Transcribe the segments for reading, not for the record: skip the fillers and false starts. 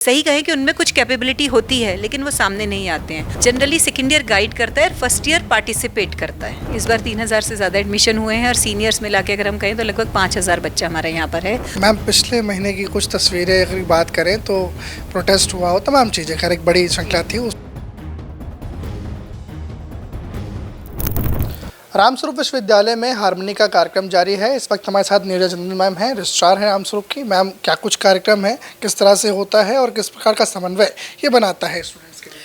सही कहें कि उनमें कुछ कैपेबिलिटी होती है लेकिन वो सामने नहीं आते हैं। जनरली सेकेंड ईयर गाइड करता है और फर्स्ट ईयर पार्टिसिपेट करता है। इस बार 3000 से ज़्यादा एडमिशन हुए हैं और सीनियर्स मिला के अगर हम कहें तो लगभग 5000 बच्चा हमारे यहाँ पर है। मैम, पिछले महीने की कुछ तस्वीरें अगर बात करें तो प्रोटेस्ट हुआ हो, तमाम चीज़ें, खैर एक बड़ी श्रृंखला थी। रामस्वरूप विश्वविद्यालय में हारमोनी का कार्यक्रम जारी है। इस वक्त हमारे साथ नीरज नंदन मैम हैं, रजिस्ट्रार हैं रामस्वरूप की। मैम, क्या कुछ कार्यक्रम है, किस तरह से होता है और किस प्रकार का समन्वय ये बनाता है स्टूडेंट्स के लिए?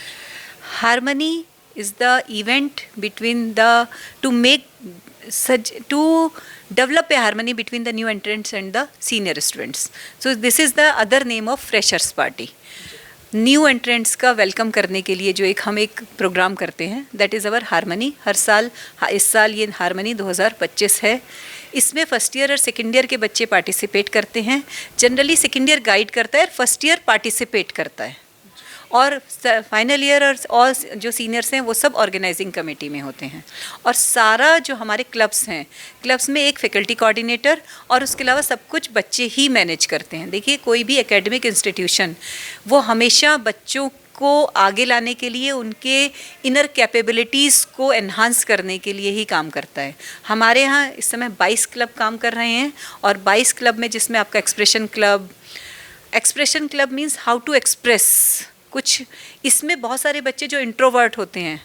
Harmony is the event between the to develop a harmony between the new entrants and the senior students. So this is the other name of freshers party. New entrants का वेलकम करने के लिए जो हम एक programme करते हैं, that is our harmony. हर साल, इस साल ये हारमनी 2025 है। इसमें फर्स्ट ईयर और सेकेंड ईयर के बच्चे पार्टिसिपेट करते हैं। जनरली सेकेंड ईयर गाइड करता है, फर्स्ट ईयर पार्टिसिपेट करता है और फाइनल ईयर और जो सीनियर्स हैं वो सब ऑर्गेनाइजिंग कमेटी में होते हैं। और सारा जो हमारे क्लब्स हैं, क्लब्स में एक फैकल्टी कोऑर्डिनेटर और उसके अलावा सब कुछ बच्चे ही मैनेज करते हैं। देखिए, कोई भी एकेडमिक इंस्टीट्यूशन वो हमेशा बच्चों को आगे लाने के लिए, उनके इनर कैपेबिलिटीज़ को एनहांस करने के लिए ही काम करता है। हमारे यहाँ इस समय 22 क्लब काम कर रहे हैं और 22 क्लब में जिसमें आपका expression club means how to express कुछ। इसमें बहुत सारे बच्चे जो इंट्रोवर्ट होते हैं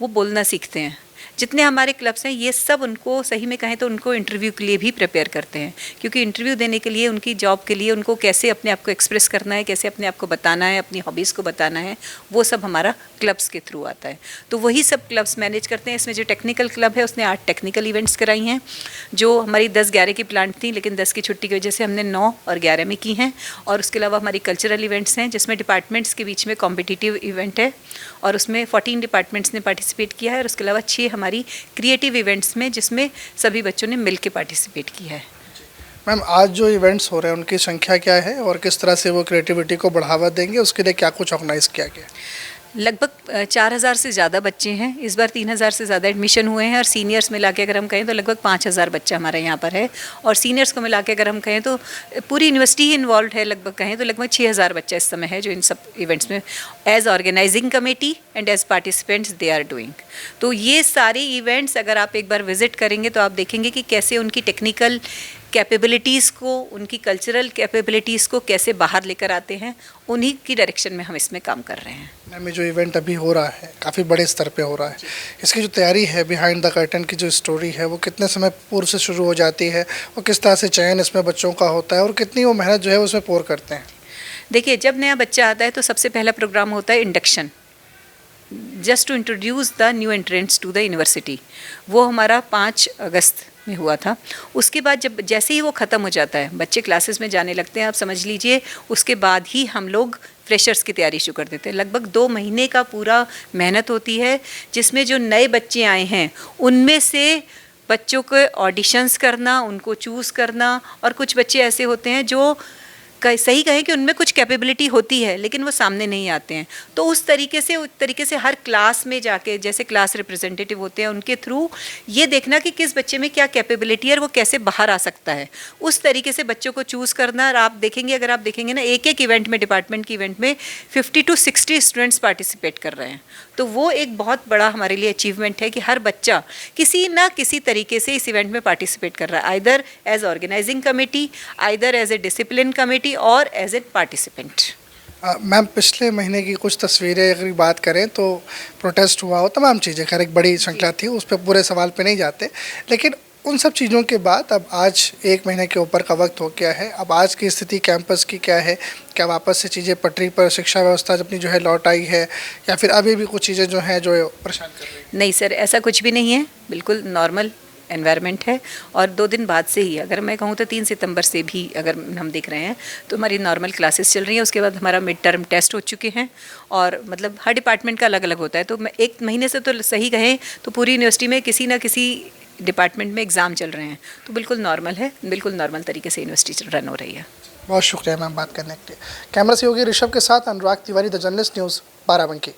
वो बोलना सीखते हैं। जितने हमारे क्लब्स हैं ये सब उनको, सही में कहें तो उनको इंटरव्यू के लिए भी प्रिपेयर करते हैं, क्योंकि इंटरव्यू देने के लिए, उनकी जॉब के लिए उनको कैसे अपने आप को एक्सप्रेस करना है, कैसे अपने आप को बताना है, अपनी हॉबीज़ को बताना है, वो सब हमारा क्लब्स के थ्रू आता है। तो वही सब क्लब्स मैनेज करते हैं। इसमें जो टेक्निकल क्लब है उसने 8 टेक्निकल इवेंट्स कराई हैं। जो हमारी 10-11 की प्लान थी, लेकिन 10 की छुट्टी की वजह से हमने 9 और 11 में की हैं। और उसके अलावा हमारी कल्चरल इवेंट्स हैं जिसमें डिपार्टमेंट्स के बीच में कॉम्पिटिटिव इवेंट है और उसमें 14 डिपार्टमेंट्स ने पार्टिसिपेट किया है। और उसके अलावा 6 हमारी क्रिएटिव इवेंट्स में जिसमें सभी बच्चों ने मिलकर पार्टिसिपेट किया है। मैम, आज जो इवेंट्स हो रहे हैं उनकी संख्या क्या है और किस तरह से वो क्रिएटिविटी को बढ़ावा देंगे, उसके लिए क्या कुछ ऑर्गेनाइज किया गया? लगभग 4000 से ज़्यादा बच्चे हैं। इस बार 3000 से ज़्यादा एडमिशन हुए हैं और सीनियर्स मिला के अगर हम कहें तो लगभग 5000 बच्चा हमारे यहाँ पर है। और सीनियर्स को मिला के अगर हम कहें तो पूरी यूनिवर्सिटी ही इन्वॉल्व है। लगभग कहें तो लगभग 6000 बच्चा इस समय है जो इन सब इवेंट्स में as organising committee and as participants they are doing. तो ये सारे इवेंट्स अगर आप एक बार विजिट करेंगे तो आप देखेंगे कि कैसे उनकी टेक्निकल कैपेबिलिटीज़ को, उनकी कल्चरल कैपेबिलिटीज़ को कैसे बाहर लेकर आते हैं, उन्हीं की डायरेक्शन में हम इसमें काम कर रहे हैं। मैम, जो इवेंट अभी हो रहा है काफ़ी बड़े स्तर पे हो रहा है, इसकी जो तैयारी है, बिहाइंड द कर्टन की जो स्टोरी है, वो कितने समय पूर्व से शुरू हो जाती है और किस तरह से चयन इसमें बच्चों का होता है और कितनी वो मेहनत जो है उसमें पोर करते हैं? देखिए, जब नया बच्चा आता है तो सबसे पहला प्रोग्राम होता है induction, just to introduce the new entrants to the university. वो हमारा 5 अगस्त में हुआ था। उसके बाद जैसे ही वो ख़त्म हो जाता है, बच्चे क्लासेस में जाने लगते हैं, आप समझ लीजिए उसके बाद ही हम लोग फ्रेशर्स की तैयारी शुरू कर देते हैं। लगभग 2 महीने का पूरा मेहनत होती है जिसमें जो नए बच्चे आए हैं उनमें से बच्चों को ऑडिशंस करना, उनको चूज़ करना। और कुछ बच्चे ऐसे होते हैं जो सही कहें कि उनमें कुछ कैपेबिलिटी होती है लेकिन वो सामने नहीं आते हैं। तो उस तरीके से हर क्लास में जाके, जैसे क्लास रिप्रेजेंटेटिव होते हैं, उनके थ्रू ये देखना कि किस बच्चे में क्या कैपेबिलिटी है और वो कैसे बाहर आ सकता है, उस तरीके से बच्चों को चूज़ करना। और आप देखेंगे, अगर आप देखेंगे ना, एक इवेंट में, डिपार्टमेंट की इवेंट में 50 to 60 स्टूडेंट्स पार्टिसिपेट कर रहे हैं। तो वो एक बहुत बड़ा हमारे लिए अचीवमेंट है कि हर बच्चा किसी ना किसी तरीके से इस इवेंट में पार्टिसिपेट कर रहा है, either as organising committee, either as a discipline committee और एज ए पार्टिसिपेंट। मैम, पिछले महीने की कुछ तस्वीरें अगर बात करें तो प्रोटेस्ट हुआ हो, तमाम चीज़ें, खैर एक बड़ी श्रृंखला थी, उस पर पूरे सवाल पे नहीं जाते, लेकिन उन सब चीज़ों के बाद अब आज 1 महीने के ऊपर का वक्त हो गया है। अब आज की स्थिति कैंपस की क्या है? क्या वापस से चीज़ें पटरी पर, शिक्षा व्यवस्था अपनी जो है लौट आई है, या फिर अभी भी कुछ चीज़ें जो हैं जो परेशान कर रही हैं? नहीं सर, ऐसा कुछ भी नहीं है, बिल्कुल नॉर्मल एनवायरनमेंट है। और 2 दिन बाद से ही, अगर मैं कहूँ तो 3 सितंबर से भी अगर हम देख रहे हैं तो हमारी नॉर्मल क्लासेस चल रही हैं। उसके बाद हमारा मिड टर्म टेस्ट हो चुके हैं और मतलब हर डिपार्टमेंट का अलग अलग होता है। तो मैं 1 महीने से तो सही कहें तो पूरी यूनिवर्सिटी में किसी ना किसी डिपार्टमेंट में एग्ज़ाम चल रहे हैं। तो बिल्कुल नॉर्मल है, बिल्कुल नॉर्मल तरीके से यूनिवर्सिटी रन हो रही है। बहुत शुक्रिया मैम बात करने के लिए। कैमरा सहयोगी ऋषभ के साथ Anurag Tiwari, the journalist news, Barabanki.